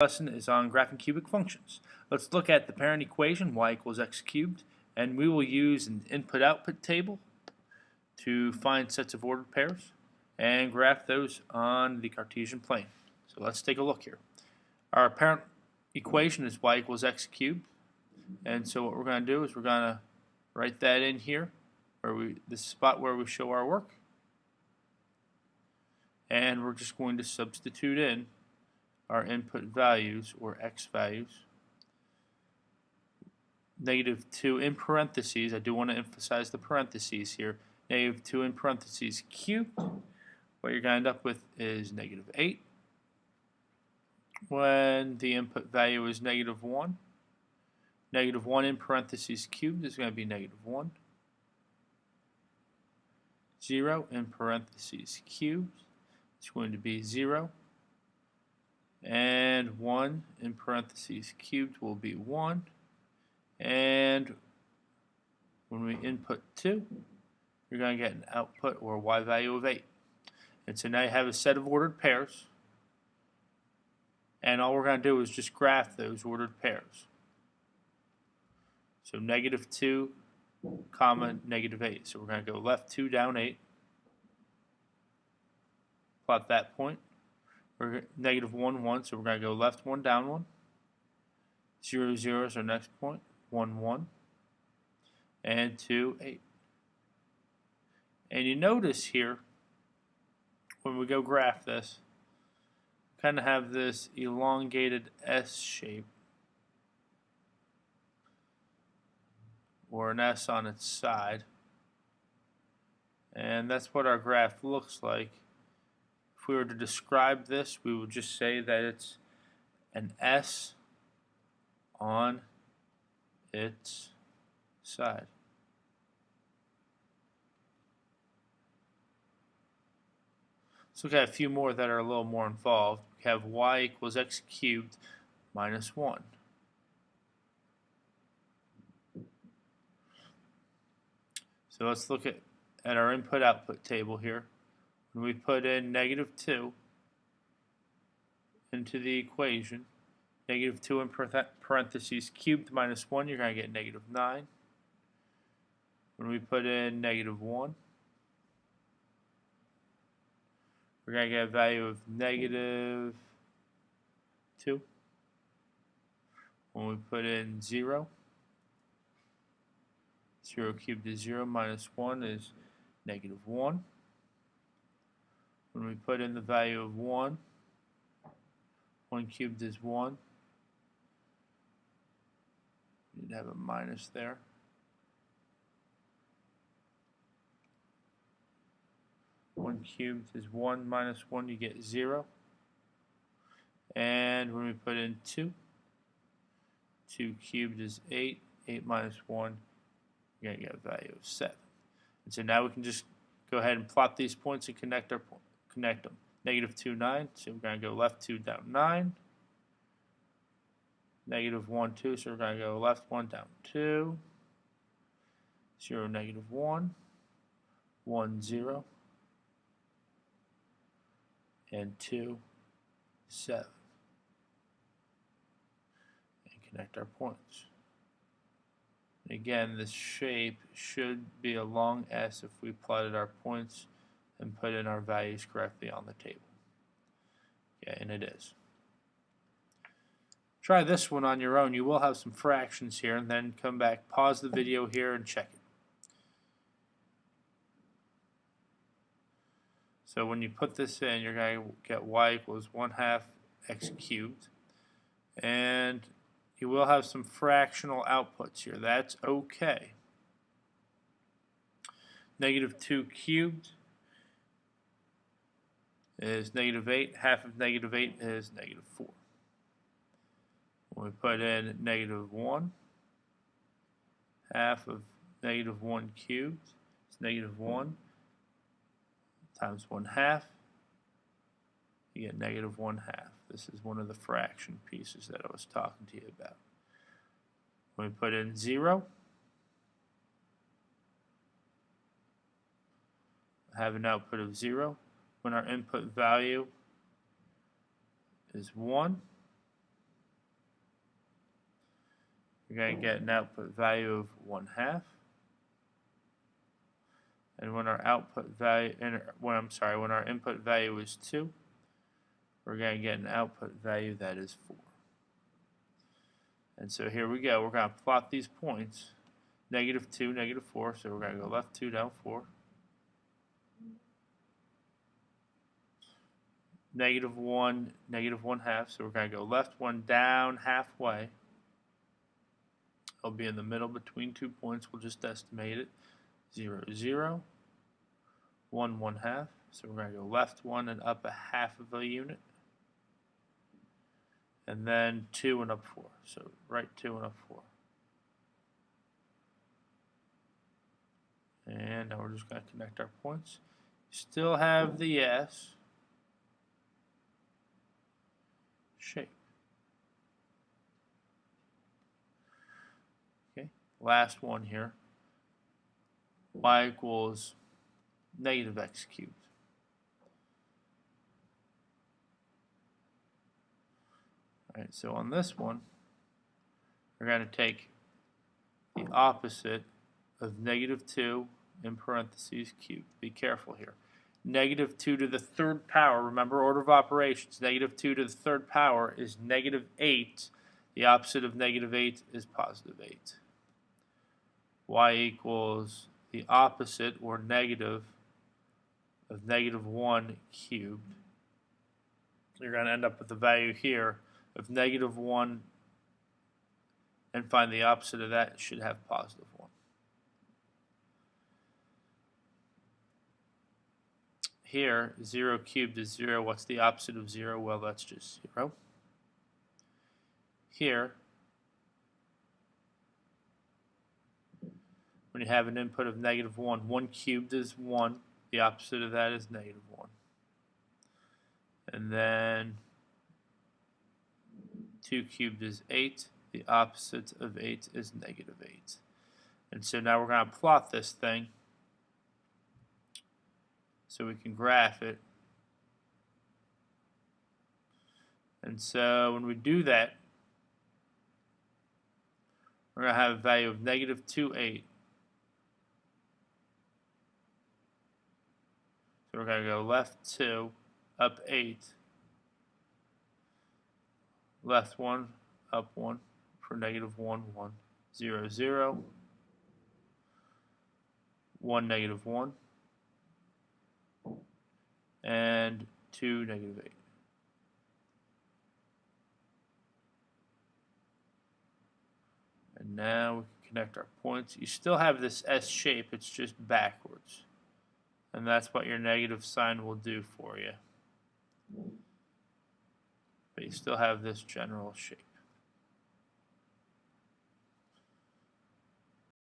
Lesson is on graphing cubic functions. Let's look at the parent equation y equals x cubed, and we will use an input-output table to find sets of ordered pairs and graph those on the Cartesian plane. So let's take a look here. Our parent equation is y equals x cubed, and so what we're going to do is we're going to write that in here, this spot where we show our work, and we're just going to substitute in our input values, or x values. -2 in parentheses, I do want to emphasize the parentheses here, -2 in parentheses cubed. What you're going to end up with is -8 when the input value is -1. -1 in parentheses cubed is going to be -1. 0 in parentheses cubed is going to be 0. And 1 in parentheses cubed will be 1. And when we input 2, you're going to get an output or y value of 8. And so now you have a set of ordered pairs. And all we're going to do is just graph those ordered pairs. So -2, -8. So we're going to go left 2, down 8. Plot that point. We're -1, 1, so we're going to go left 1, down 1. 0, 0 is our next point. 1, 1. And 2, 8. And you notice here, when we go graph this, kind of have this elongated S shape, or an S on its side. And that's what our graph looks like. If we were to describe this, we would just say that it's an S on its side. Let's look at a few more that are a little more involved. We have y equals x cubed minus 1. So let's look at our input-output table here. When we put in -2 into the equation, -2 in parentheses cubed minus 1, you're going to get -9. When we put in -1, we're going to get a value of -2. When we put in 0, 0 cubed is 0, minus 1 is -1. When we put in the value of 1, 1 cubed is 1. We need to have a minus there. One cubed is 1 minus 1, you get 0. And when we put in 2, 2 cubed is 8. 8 minus 1, you're going to get a value of 7. And so now we can just go ahead and plot these points and connect them. -2, 9, so we're going to go left 2, down 9. -1, 2, so we're going to go left 1, down 2. 0, -1. 1, 0. And 2, 7. And connect our points. And again, this shape should be a long S if we plotted our points and put in our values correctly on the table. Okay, and it is. Try this one on your own. You will have some fractions here, and then come back, pause the video here, and check it. So when you put this in, you're going to get y equals 1/2 x cubed. And you will have some fractional outputs here. That's okay. -2 cubed is -8. Half of -8 is -4. When we put in -1, half of -1 cubed is -1 times 1/2. You get -1/2. This is one of the fraction pieces that I was talking to you about. When we put in 0, have an output of 0. When our input value is 1, you're going to get an output value of 1/2. And when our output value, when our input value is 2, we're going to get an output value that is 4. And so here we go. We're going to plot these points, -2, -4. So we're going to go left 2, down 4. -1, -1/2. So we're going to go left 1, down halfway. It'll be in the middle between 2 points. We'll just estimate it. 0, 0, 1, 1/2. So we're going to go left 1 and up 1/2 of a unit. And then 2 and up 4. So right 2 and up 4. And now we're just going to connect our points. Still have the S shape. Okay, last one here. Y equals -x cubed. Alright, so on this one, we're going to take the opposite of -2 in parentheses cubed. Be careful here. -2 to the third power, remember order of operations, -2 to the third power is -8. The opposite of -8 is +8. Y equals the opposite, or negative, of -1 cubed. You're going to end up with the value here of -1, and find the opposite of that. It should have +1. Here, 0 cubed is 0. What's the opposite of 0? Well, that's just 0. Here, when you have an input of -1, 1 cubed is 1. The opposite of that is -1. And then 2 cubed is 8. The opposite of 8 is -8. And so now we're going to plot this thing so we can graph it. And so when we do that, we're going to have a value of -2, 8. So we're going to go left 2, up 8, left 1, up 1 for -1, 1, 0, 0, 1, -1, and 2, -8. And now we can connect our points. You still have this S shape, it's just backwards. And that's what your negative sign will do for you. But you still have this general shape.